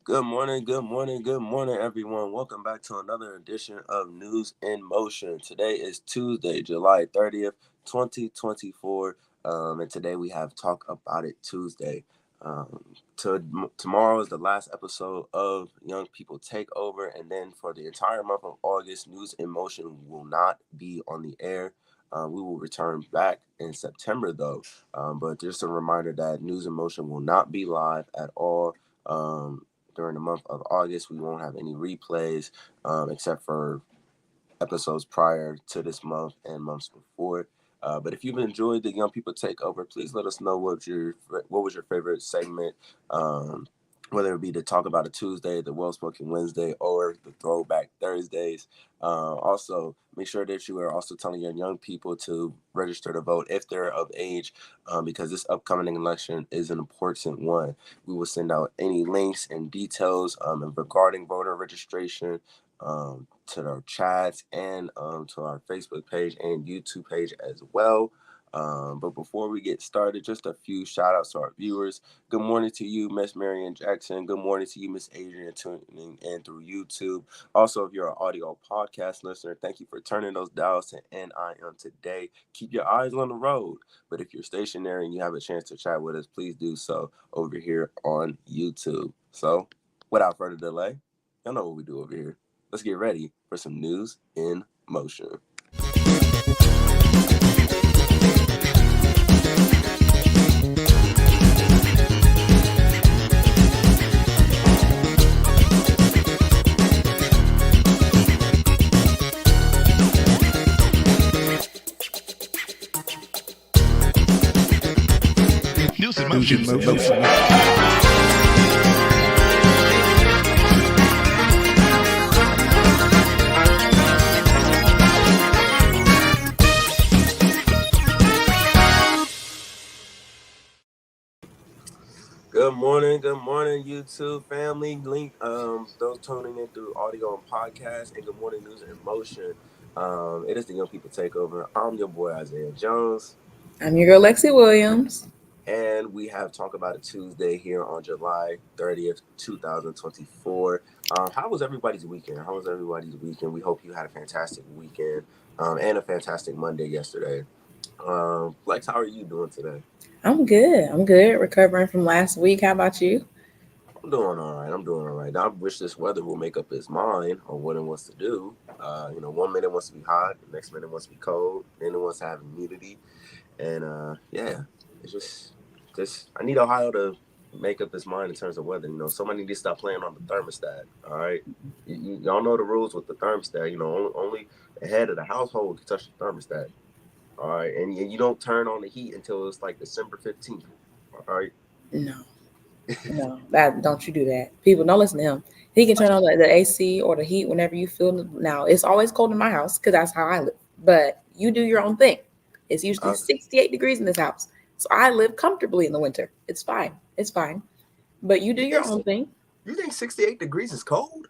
Good morning, everyone. Welcome back to another edition of News in Motion. Today is Tuesday, July 30th, 2024. And today we have Talk About It Tuesday. Tomorrow is the last episode of Young People Takeover. And then for the entire month of August, News in Motion will not be on the air. We will return back in September, though. But just a reminder that News in Motion will not be live at all. During the month of August, we won't have any replays except for episodes prior to this month and months before. But if you've enjoyed the Young People Takeover, please let us know what was your favorite segment, whether it be the Talk About a Tuesday, the Well Spoken Wednesday, or the Throwback Thursdays. Also, make sure that you are also telling your young people to register to vote if they're of age, because this upcoming election is an important one. We will send out any links and details regarding voter registration to our chats and to our Facebook page and YouTube page as well. But before we get started, just a few shout outs to our viewers. Good morning to you, Miss Marian Jackson. Good morning to you, Miss Adrian, tuning in through YouTube. Also, if you're an audio podcast listener, thank you for turning those dials to NIM today. Keep your eyes on the road. But if you're stationary and you have a chance to chat with us, please do so over here on YouTube. So, without further delay, y'all know what we do over here. Let's get ready for some news in motion. News in motion. Good morning, YouTube family. Those tuning in through audio and podcast, and good morning, News in Motion. It is the Young People Takeover. I'm your boy Isaiah Jones. I'm your girl Lexi Williams. And we have Talk About It Tuesday here on July 30th, 2024. How was everybody's weekend? We hope you had a fantastic weekend and a fantastic Monday yesterday. Lex, how are you doing today? I'm good. Recovering from last week. How about you? I'm doing all right. I wish this weather will make up its mind on what it wants to do. 1 minute wants to be hot, the next minute wants to be cold, then it wants to have humidity. And it's just I need Ohio to make up its mind in terms of weather. Somebody needs to stop playing on the thermostat. All right, y'all know the rules with the thermostat. Only the head of the household can touch the thermostat. All right, and you don't turn on the heat until it's like December 15th. All right. No, that don't you do that. People don't listen to him. He can turn on the AC or the heat whenever you feel. Now it's always cold in my house because that's how I live. But you do your own thing. It's usually 68 degrees in this house, so I live comfortably in the winter. It's fine. But you do your own thing. You think 68 degrees is cold?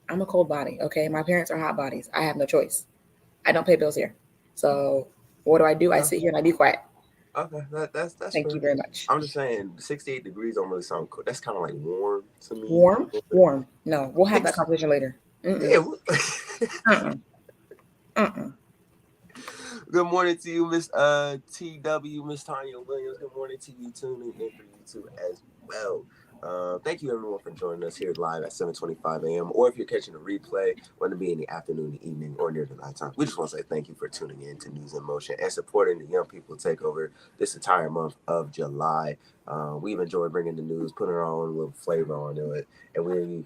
I'm a cold body. Okay, my parents are hot bodies. I have no choice. I don't pay bills here. So what do? I sit here and I be quiet. Okay, that's Thank fair. you very much. I'm just saying, 68 degrees don't really sound cool. That's kind of like warm to me. Warm. No, we'll have that conversation later. Yeah. Mm-mm. Good morning to you, Miss TW, Miss Tanya Williams. Good morning to you, tuning in for YouTube as well. Thank you everyone for joining us here live at 7:25 a.m. Or if you're catching a replay, whether it be in the afternoon, the evening, or near the nighttime, we just want to say thank you for tuning in to News in Motion and supporting the Young People Takeover this entire month of July. We've enjoyed bringing the news, putting our own little flavor onto it, and we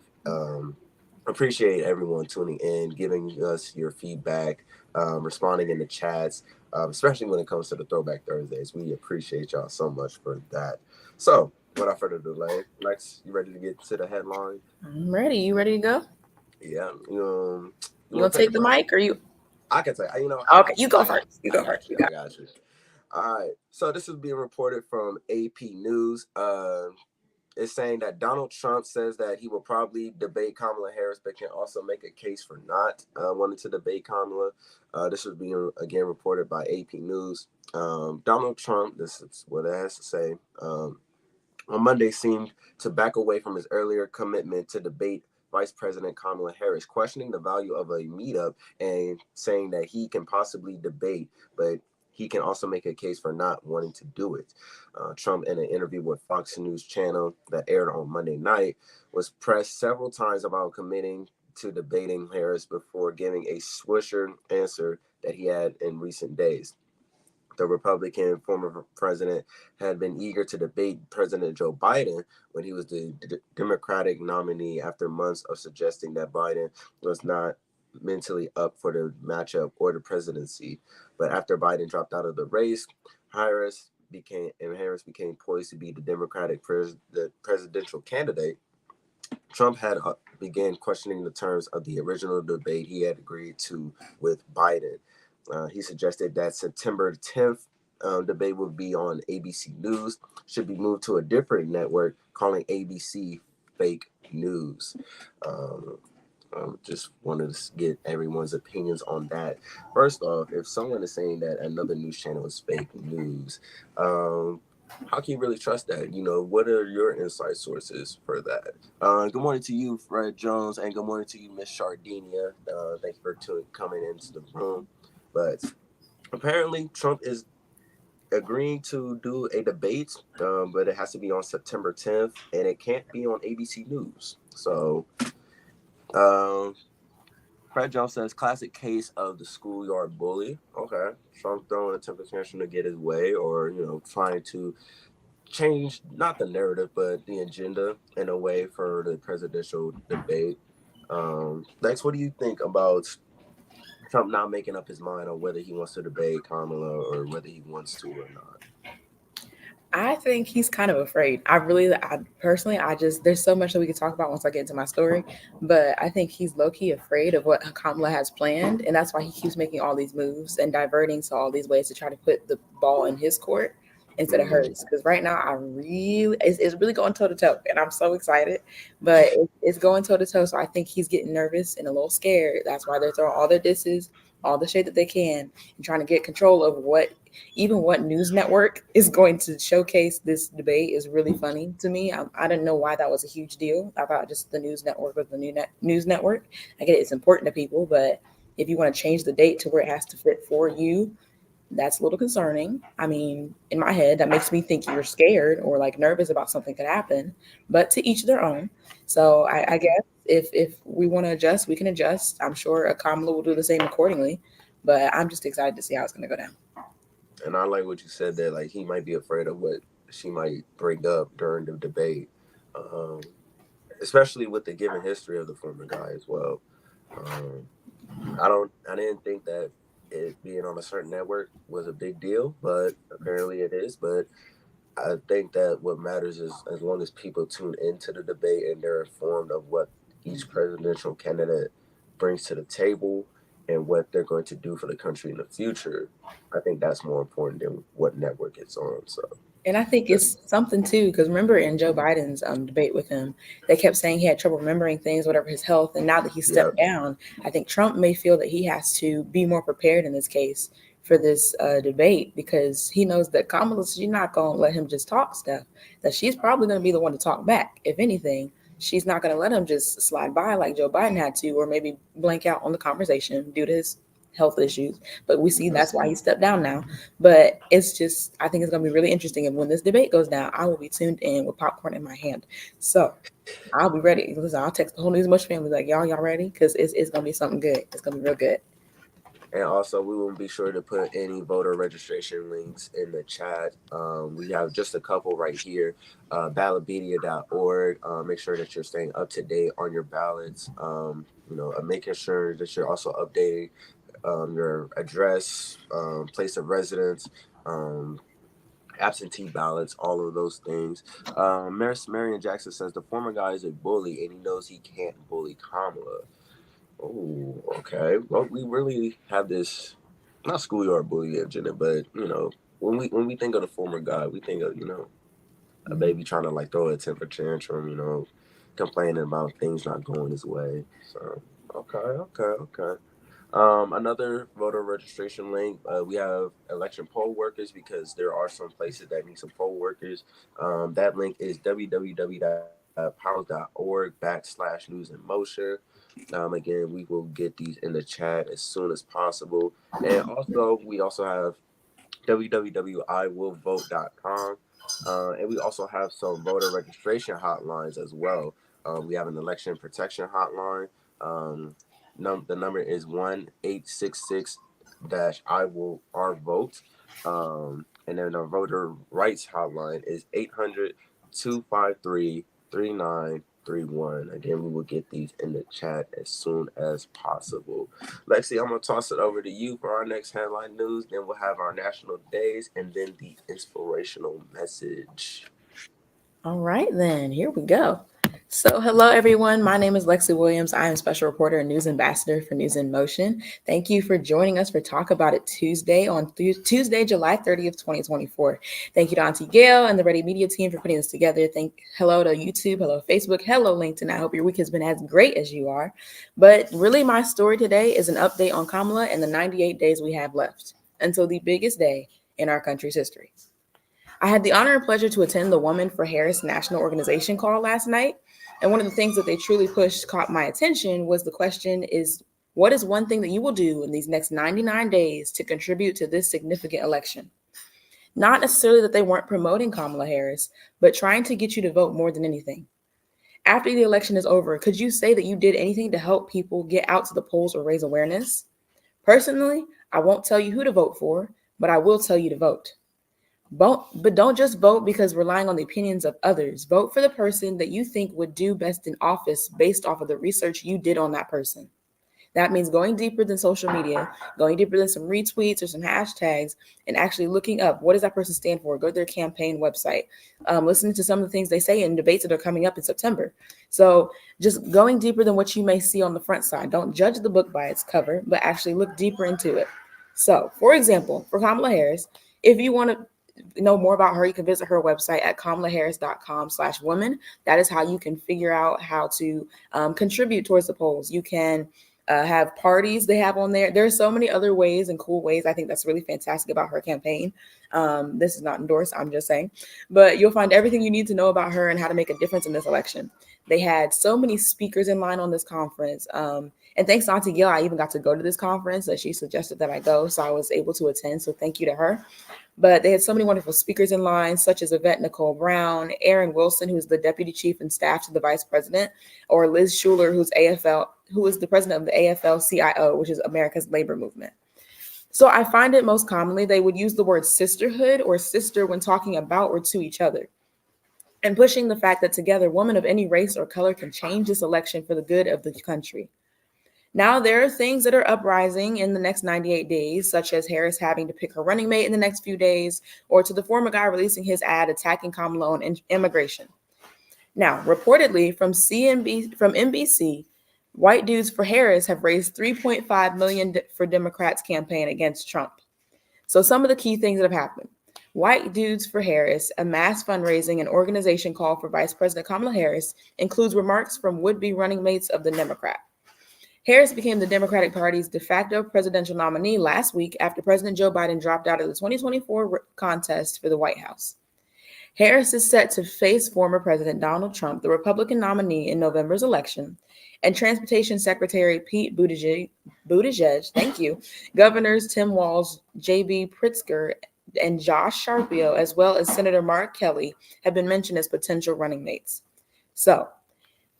appreciate everyone tuning in, giving us your feedback, responding in the chats, especially when it comes to the Throwback Thursdays. We appreciate y'all so much for that. So, without further delay, Lex, you ready to get to the headline? I'm ready. You ready to go? Yeah. You want to take the mic or you? I can say, Okay, you go first. I got you. All right. So, this is being reported from AP News. It's saying that Donald Trump says that he will probably debate Kamala Harris, but can also make a case for not wanting to debate Kamala. This is being, again, reported by AP News. Donald Trump, this is what it has to say, on Monday seemed to back away from his earlier commitment to debate Vice President Kamala Harris, questioning the value of a meetup and saying that he can possibly debate, but he can also make a case for not wanting to do it. Trump, in an interview with Fox News channel that aired on Monday night, was pressed several times about committing to debating Harris before giving a swisher answer that he had in recent days. The Republican former president had been eager to debate President Joe Biden when he was the Democratic nominee after months of suggesting that Biden was not mentally up for the matchup or the presidency. But after Biden dropped out of the race, Harris became poised to be the the presidential candidate. Trump had began questioning the terms of the original debate he had agreed to with Biden. He suggested that September 10th debate would be on ABC News, should be moved to a different network, calling ABC fake news. Um, just wanted to get everyone's opinions on that. First off, if someone is saying that another news channel is fake news, um, how can you really trust that? What are your insight sources for that? Good morning to you, Fred Jones, and good morning to you, Miss Shardinia. Thank you for coming into the room. But apparently, Trump is agreeing to do a debate, but it has to be on September 10th, and it can't be on ABC News. So, um, Fred Jones says, classic case of the schoolyard bully. Okay. Trump throwing a temper tantrum to get his way, or, trying to change not the narrative, but the agenda in a way for the presidential debate. Lex, what do you think about Trump not making up his mind on whether he wants to debate Kamala or whether he wants to or not? I think he's kind of afraid. I personally, there's so much that we could talk about once I get into my story, but I think he's low key afraid of what Kamala has planned, and that's why he keeps making all these moves and diverting to all these ways to try to put the ball in his court instead of Mm, hers. Because right now, it's really going toe to toe, and I'm so excited, but it's going toe to toe. So I think he's getting nervous and a little scared. That's why they're throwing all their disses, all the shade that they can, and trying to get control of what news network is going to showcase this debate is really funny to me. I didn't know why that was a huge deal. I thought just the news network was the news network. I get it, it's important to people, but if you want to change the date to where it has to fit for you, that's a little concerning. I mean, in my head, that makes me think you're scared or like nervous about something could happen. But to each their own. So I guess if we want to adjust, we can adjust. I'm sure Kamala will do the same accordingly. But I'm just excited to see how it's going to go down. and I like what you said there. Like, he might be afraid of what she might bring up during the debate, um, especially with the given history of the former guy as well. Um, I didn't think that it being on a certain network was a big deal, but apparently it is. But I think that what matters is as long as people tune into the debate and they're informed of what each presidential candidate brings to the table and what they're going to do for the country in the future. I think that's more important than what network it's on. So, And I think it's something too, because remember in Joe Biden's debate with him, they kept saying he had trouble remembering things, whatever his health. And now that he yeah, stepped down, I think Trump may feel that he has to be more prepared in this case for this debate because he knows that Kamala, she's not going to let him just talk stuff, that she's probably going to be the one to talk back. If anything, she's not going to let him just slide by like Joe Biden had to, or maybe blank out on the conversation due to his health issues. But we see that's why he stepped down now. But it's just, I think it's going to be really interesting. And when this debate goes down, I will be tuned in with popcorn in my hand. So I'll be ready. Listen, I'll text the whole News Much family like, y'all ready? Because it's going to be something good. It's going to be real good. and also, we will be sure to put any voter registration links in the chat. We have just a couple right here, ballotpedia.org. Make sure that you're staying up to date on your ballots, making sure that you're also updating your address, place of residence, um, absentee ballots, all of those things. Marion Jackson says the former guy is a bully and he knows he can't bully Kamala. Oh, okay. Well, we really have this not schoolyard bully agenda, but when we think of the former guy, we think of a baby trying to like throw a temper tantrum, complaining about things not going his way. So okay, okay, okay. Another voter registration link. We have election poll workers because there are some places that need some poll workers. That link is www.powers.org/news in motion. Again, we will get these in the chat as soon as possible. And also, we also have www.iwillvote.com. And we also have some voter registration hotlines as well. We have an election protection hotline. The number is 1-866 I will our vote. And then our voter rights hotline is 800-253-3931. Again, we will get these in the chat as soon as possible. Lexi, I'm gonna toss it over to you for our next headline news. Then we'll have our national days and then the inspirational message. All right, then, here we go. So, hello everyone. My name is Lexi Williams. I am special reporter and news ambassador for News in Motion. Thank you for joining us for Talk About It Tuesday on Tuesday, July 30th, 2024. Thank you to Auntie Gail and the Ready Media team for putting this together. Hello to YouTube, hello Facebook, hello LinkedIn. I hope your week has been as great as you are. But really, my story today is an update on Kamala and the 98 days we have left until the biggest day in our country's history. I had the honor and pleasure to attend the Women for Harris National Organization call last night. And one of the things that they truly pushed caught my attention was the question is, what is one thing that you will do in these next 99 days to contribute to this significant election? Not necessarily that they weren't promoting Kamala Harris, but trying to get you to vote more than anything. After the election is over, could you say that you did anything to help people get out to the polls or raise awareness? Personally, I won't tell you who to vote for, but I will tell you to vote. Vote, but don't just vote because relying on the opinions of others. Vote for the person that you think would do best in office based off of the research you did on that person. That means going deeper than social media, going deeper than some retweets or some hashtags, and actually looking up what does that person stand for. Go to their campaign website, listening to some of the things they say in debates that are coming up in September. So just going deeper than what you may see on the front side. Don't judge the book by its cover, but actually look deeper into it. So, for example, for Kamala Harris, if you want to know more about her, you can visit her website at kamalaharris.com/women. That is how you can figure out how to contribute towards the polls. You can have parties they have on there. There are so many other ways and cool ways. I think that's really fantastic about her campaign. This is not endorsed, I'm just saying. But you'll find everything you need to know about her and how to make a difference in this election. They had so many speakers in line on this conference. And thanks to Auntie Gail, I even got to go to this conference. She suggested that I go, so I was able to attend. So thank you to her. But they had so many wonderful speakers in line, such as Yvette Nicole Brown, Aaron Wilson, who's the deputy chief and staff to the vice president, or Liz Schuler, who is the president of the AFL-CIO, which is America's labor movement. So I find it most commonly they would use the word sisterhood or sister when talking about or to each other, and pushing the fact that together, women of any race or color can change this election for the good of the country. Now, there are things that are uprising in the next 98 days, such as Harris having to pick her running mate in the next few days, or to the former guy releasing his ad attacking Kamala on immigration. Now, reportedly from NBC, white dudes for Harris have raised $3.5 million for Democrats' campaign against Trump. So some of the key things that have happened. White Dudes for Harris, a mass fundraising and organization call for Vice President Kamala Harris, includes remarks from would-be running mates of the Democrat. Harris became the Democratic Party's de facto presidential nominee last week after President Joe Biden dropped out of the 2024 contest for the White House. Harris is set to face former President Donald Trump, the Republican nominee in November's election, and Transportation Secretary Pete Buttigieg, thank you, Governors Tim Walz, J.B. Pritzker, and Josh Sharpio, as well as Senator Mark Kelly, have been mentioned as potential running mates. So,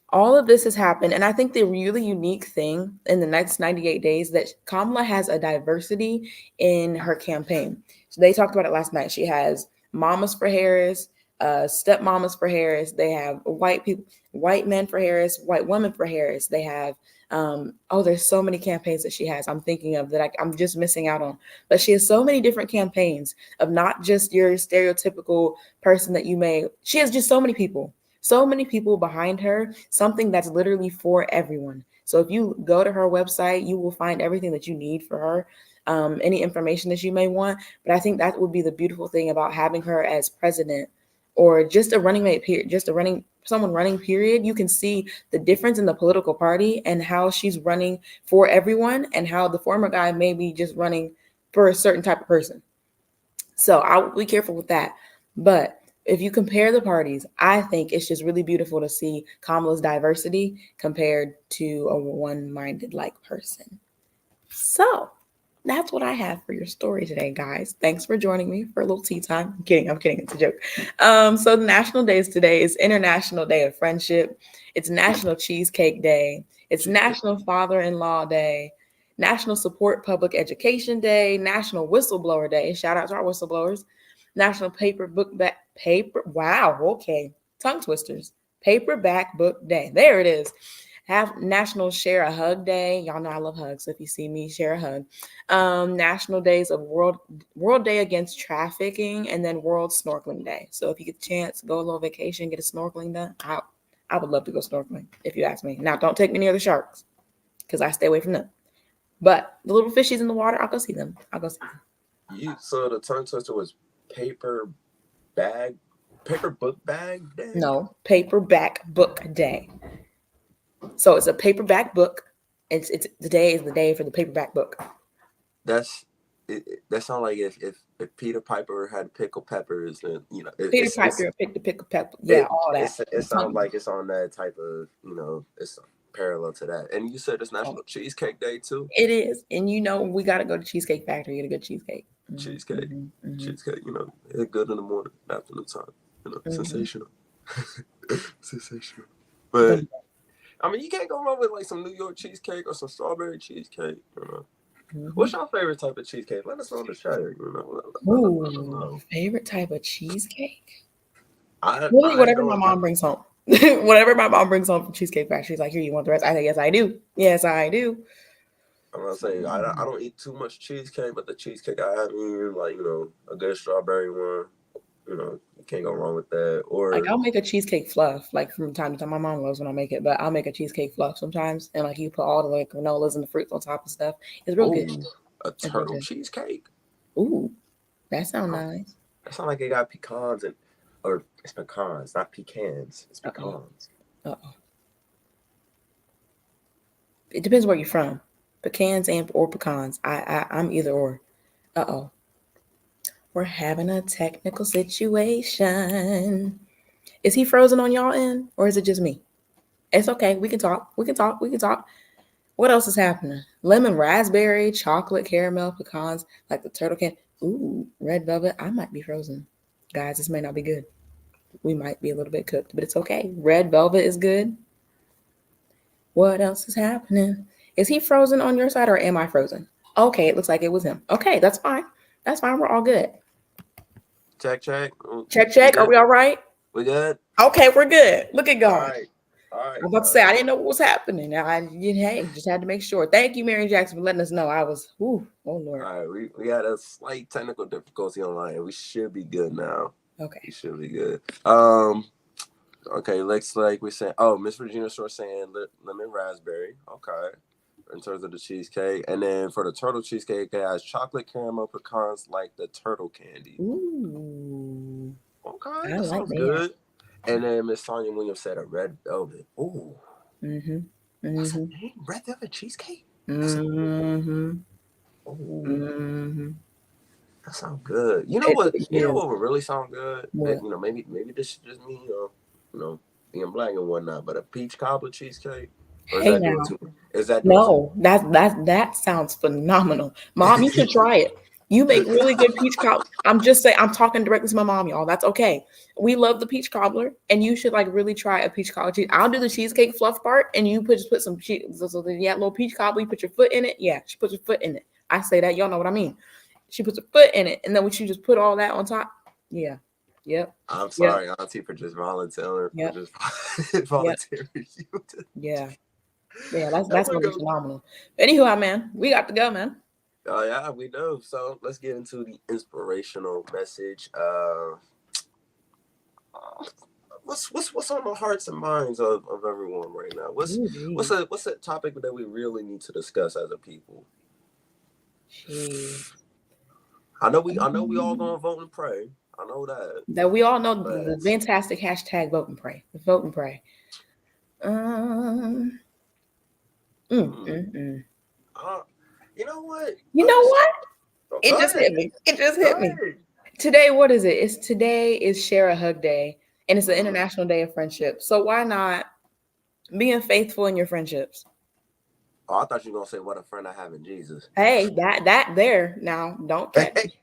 all of this has happened, and I think the really unique thing in the next 98 days that Kamala has a diversity in her campaign. So they talked about it last night. She has mamas for Harris, stepmamas for Harris. They have white people, white men for Harris, white women for Harris. They have there's so many campaigns that she has. I'm thinking of that I'm just missing out on. But she has so many different campaigns of not just your stereotypical person that you may. She has just so many people. So many people behind her, something that's literally for everyone. So if you go to her website, you will find everything that you need for her, any information that you may want. But I think that would be the beautiful thing about having her as president or just a running mate period, just a running someone running period, you can see the difference in the political party and how she's running for everyone and how the former guy may be just running for a certain type of person. So I will be careful with that. But if you compare the parties, I think it's just really beautiful to see Kamala's diversity compared to a one-minded like person. So that's what I have for your story today, guys. Thanks for joining me for a little tea time. I'm kidding. I'm kidding. It's a joke. So the national days today is International Day of Friendship. It's National Cheesecake Day. It's Cheesecake. National Father-in-Law Day. National Support Public Education Day. National Whistleblower Day. Shout out to our whistleblowers. National Paper Book Back Paper. Wow. Okay. Tongue twisters. Paperback Book Day. There it is. Have National Share a Hug Day. Y'all know I love hugs. So if you see me, share a hug. National Days of World Day Against Trafficking, and then World Snorkeling Day. So if you get a chance, go a little vacation, get a snorkeling done. I would love to go snorkeling if you ask me. Now, don't take me near the sharks because I stay away from them. But the little fishies in the water, I'll go see them. I'll go see them. So the tongue twister was paper bag, paper book bag day. No, Paperback Book Day. So it's a paperback book. It's the day is the day for the paperback book. That's that sounds like if Peter Piper had pickled peppers, then Peter Piper picked the pickle pepper. Yeah, all that. it sounds like it's on that type of it's parallel to that. And you said it's National Cheesecake Day too. It is, and we got to go to Cheesecake Factory get a good cheesecake. Cheesecake, Mm-hmm. cheesecake. It's good in the morning, afternoon time. Sensational, sensational. But I mean, you can't go wrong with like some New York cheesecake or some strawberry cheesecake. What's your favorite type of cheesecake? Let us know in the chat. Ooh, favorite type of cheesecake? Really, whatever my mom brings home. Whatever my mom brings home from Cheesecake Factory, she's like, "Here, you want the rest?" I say, "Yes, I do. Yes, I do." I'm gonna say I don't eat too much cheesecake, but the cheesecake I have eaten, like a good strawberry one, you can't go wrong with that. Or like I'll make a cheesecake fluff, like from time to time. My mom loves when I make it, but I'll make a cheesecake fluff sometimes, and like you put all the like granolas and the fruits on top of stuff. It's real good. A turtle cheesecake. Ooh, that sounds nice. That sounds like it got pecans or it's pecans, not pecans. It's pecans. Uh-oh. It depends where you're from. Pecans or pecans. I'm either or. Uh-oh. We're having a technical situation. Is he frozen on y'all end or is it just me? It's okay. We can talk. We can talk. We can talk. What else is happening? Lemon, raspberry, chocolate, caramel, pecans, like the turtle can. Ooh, red velvet. I might be frozen. Guys, this may not be good. We might be a little bit cooked, but it's okay. Red velvet is good. What else is happening? Is he frozen on your side or am I frozen? Okay, it looks like it was him. Okay, that's fine. That's fine. We're all good. Check. Check. Are we all right? We good? Okay, we're good. Look at God. All right. I was about to say I didn't know what was happening. Just had to make sure. Thank you, Mary Jackson, for letting us know. I was, oh Lord. All right, we had a slight technical difficulty online. We should be good now. Okay. We should be good. Okay, looks like we said. Oh, Miss Regina Shore saying lemon raspberry. Okay, in terms of the cheesecake, and then for the turtle cheesecake, it has chocolate caramel pecans like the turtle candy. Ooh. Okay, that sounds good. And then Miss Sonia Williams said a red velvet. Ooh. That's a name? Red velvet cheesecake? That sounds good. You know what? You know what would really sound good? What? Maybe this is just me, being black and whatnot. But a peach cobbler cheesecake. Or Hey now. Is that no? That sounds phenomenal, Mom. You should try it. You make really good peach cobbler. I'm just saying. I'm talking directly to my mom, y'all. That's okay. We love the peach cobbler, and you should like really try a peach cobbler. I'll do the cheesecake fluff part, and you put some cheese. So little peach cobbler. You put your foot in it. Yeah, she puts her foot in it. I say that. Y'all know what I mean. She puts her foot in it, and then when she just put all that on top. Yeah. Yep. I'm sorry, Auntie, for just volunteering. Yep. For just volunteering you. Yeah. Yeah, that's gonna be phenomenal. Anywho, man, we got to go, man. Oh yeah, we do. So let's get into the inspirational message. What's on the hearts and minds of everyone right now? What's a topic that we really need to discuss as a people? Jeez. I know we all gonna vote and pray. I know that. That we all know the But fantastic hashtag vote and pray. Vote and pray. Um, hmm, mm. uh, you know what? You I'm know just what? go It just ahead. hit me. It just Go hit me. ahead. Today, what is it? It's today is Share a Hug Day, and it's the Hmm. International Day of Friendship. So why not being faithful in your friendships? Oh, I thought you were gonna say what a friend I have in Jesus. Hey, that there now. Don't Hey, catch hey, me.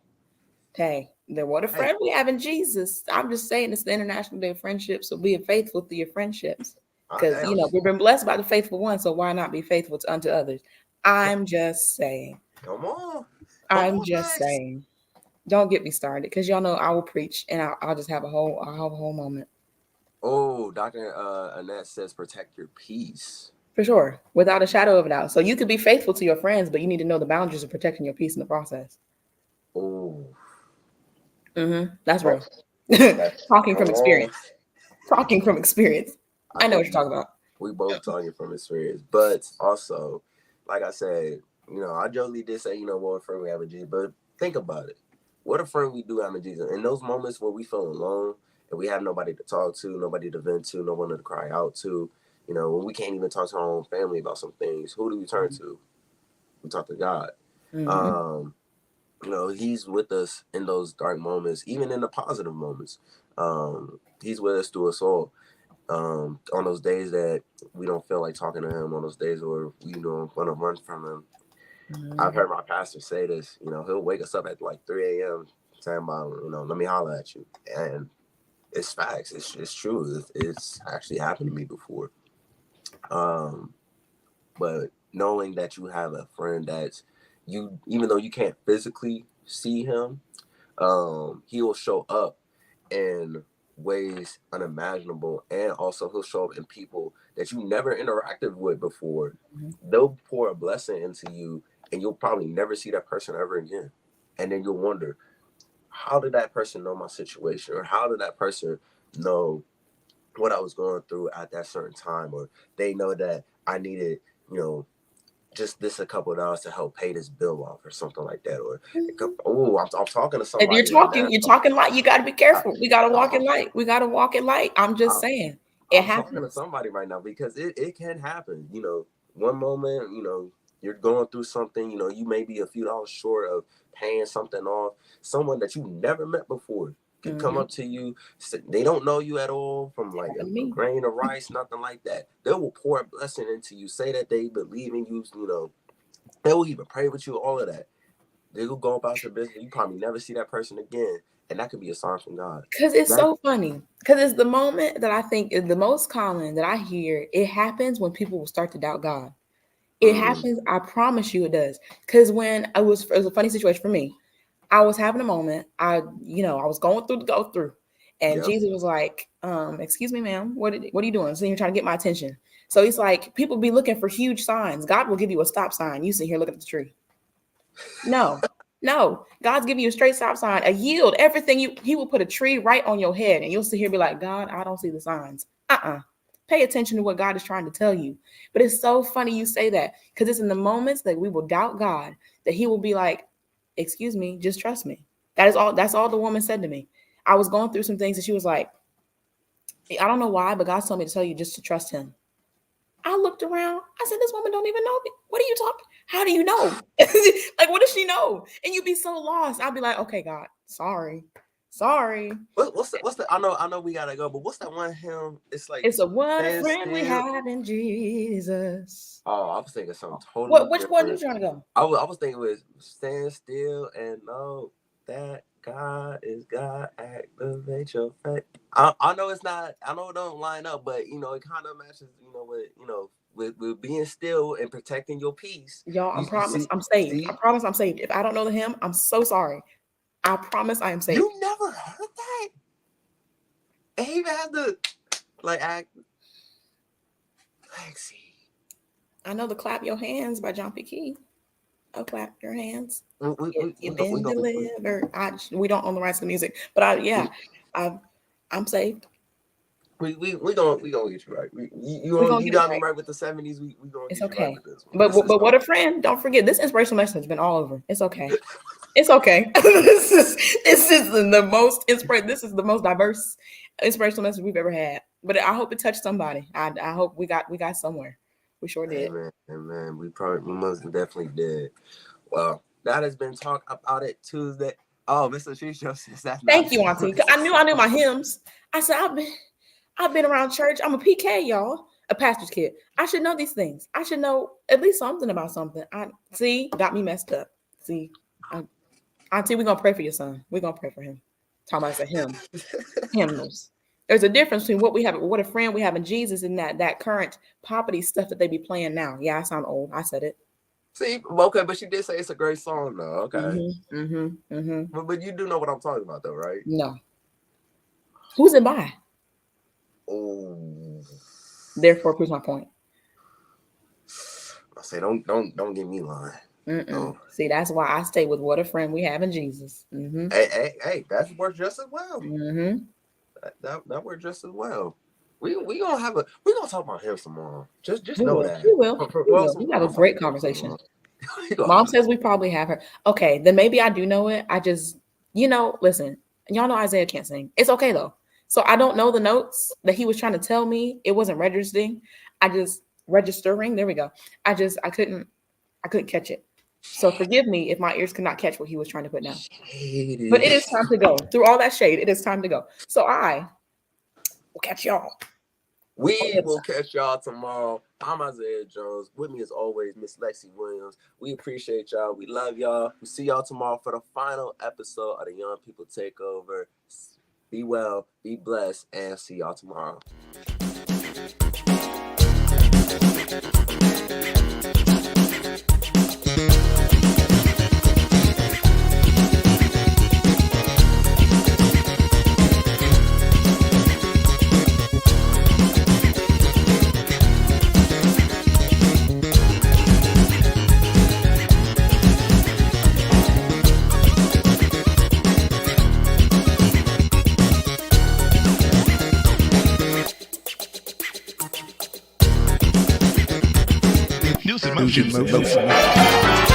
Hey, then what a hey. friend we have in Jesus. I'm just saying it's the International Day of Friendship, so being faithful through your friendships. Because I'm just we've been blessed by the faithful one, so why not be faithful to unto others? I'm just saying. come on, come I'm on, just Lex. saying. Don't get me started, because y'all know I will preach and I'll just have I'll have a whole moment. Oh, Doctor Annette says protect your peace. For sure. Without a shadow of a doubt. So you could be faithful to your friends, but you need to know the boundaries of protecting your peace in the process. Oh, That's oh, real. that's Talking come from on. experience. Talking from experience. I I know what think you're talking about. we both talking from experience, but also, like I said, I jokingly did say, what a friend we have in Jesus, but think about it. What a friend we do have in Jesus. In those moments where we feel alone and we have nobody to talk to, nobody to vent to, no one to cry out to, when we can't even talk to our own family about some things, who do we turn to? We talk to God. Mm-hmm. Um, He's with us in those dark moments, even in the positive moments. He's with us through us all. On those days that we don't feel like talking to him, on those days where we want to run from him. I've Mm-hmm. heard my pastor say this. He'll wake us up at like 3 a.m. saying about, let me holler at you, and it's facts. It's true. It's actually happened to me before. Um, but knowing that you have a friend that's even though you can't physically see him, he will show up in ways unimaginable, and also he'll show up in people that you never interacted with before. They'll pour a blessing into you, and you'll probably never see that person ever again. And then you'll wonder, how did that person know my situation, or how did that person know what I was going through at that certain time, or they know that I needed, you know, just this a couple of dollars to help pay this bill off or something like that. Or oh, I'm talking to And somebody right now. you're talking light. You got to be I, careful. We got to walk in I'm, light. We got to walk in light. I'm just I'm, saying, it I'm talking to happens. somebody right now because it can happen. One moment, you're going through something, you may be a few dollars short of paying something off. Someone that you never met before can come Mm-hmm. up to you. They don't know you at all from like Happened to a me. grain of rice, nothing like that. They will pour a blessing into you, say that they believe in you, they will even pray with you, all of that. They will go about your business. You probably never see that person again. And that could be a sign from God. Because it's That so funny. Because it's the moment that I think is the most common that I hear. It happens when people will start to doubt God. It mm, happens. I promise you, it does. Because when it was a funny situation for me. I was having a moment. I was going through the go through, and yep. Jesus was like, "Excuse me, ma'am. What are you doing?" So you're trying to get my attention. So he's like, people be looking for huge signs. God will give you a stop sign. You sit here looking at the tree. No, no. God's giving you a straight stop sign, a yield, everything. He will put a tree right on your head, and you'll sit here and be like, God, I don't see the signs. Pay attention to what God is trying to tell you. But it's so funny you say that because it's in the moments that we will doubt God that He will be like, excuse me, just trust me. That is all. That's all the woman said to me. I was going through some things, and she was like, I don't know why, but God told me to tell you just to trust Him. I looked around. I said, this woman don't even know me. What are you talking? How do you know? Like, what does she know? And you'd be so lost. I'd be like, okay, God, sorry. Sorry. What's the I know we gotta go, but what's that one hymn? It's like It's a what a stand friend we still. have in Jesus. Oh, I was thinking something totally Which one you different. trying to go? I was thinking it was stand still and know that God is God. Activate your faith. I know it's not. I know it don't line up, but it kind of matches. With being still and protecting your peace. Y'all, I You promise see I'm saved. I see promise I'm saved. If I don't know the hymn, I'm so sorry. I promise I am saved. you never heard that? And he even had to like act Lexi. I know the clap your hands by John P. Key. Oh, clap your hands. We we we You've we been gonna delivered. We don't own the rights to the music, but yeah, I, I'm saved. we gonna get you right. We're gonna You get it got me right. right with the 70s. We gonna It's get you right okay. with this one. But what a friend. Don't forget this inspirational message has been all over. It's okay. It's okay. This is the most inspiring. This is the most diverse inspirational message we've ever had. But I hope it touched somebody. I hope we got somewhere. We sure did. Amen. We most definitely did. Well, that has been Talk About It Tuesday. Oh, Mr. Shisho says that's not. Thank you, Auntie. 'Cause I knew my hymns. I said I've been around church. I'm a PK, y'all. A pastor's kid. I should know these things. I should know at least something about something. I see, got me messed up. See, Auntie, we're gonna pray for your son. We're gonna pray for him. Talking about a hymn. Hymnals. There's a difference between what a friend we have in Jesus and that current poppity stuff that they be playing now. Yeah, I sound old. I said it. See, okay, but she did say it's a great song, though. Okay. But you do know what I'm talking about, though, right? No. Who's it by? Oh. Therefore, proves my point. I say, don't get me lying. No. See, that's why I stay with what a friend we have in Jesus. Hey, that's worked just as well. That worked just as well. We gonna talk about him some more. Just know that. We will. We have a great conversation. Mom says we probably have her. Okay, then maybe I do know it. I just, listen, y'all know Isaiah can't sing. It's okay though. So I don't know the notes that he was trying to tell me. It wasn't registering. Registering. There we go. I couldn't catch it. So forgive me if my ears could not catch what he was trying to put down. But it is time to go. Through all that shade, it is time to go. So I will catch y'all. We will catch y'all tomorrow. I'm Isaiah Jones. With me as always, Miss Lexi Williams. We appreciate y'all. We love y'all. We see y'all tomorrow for the final episode of the Young People Takeover. Be well, be blessed, and see y'all tomorrow. Motion.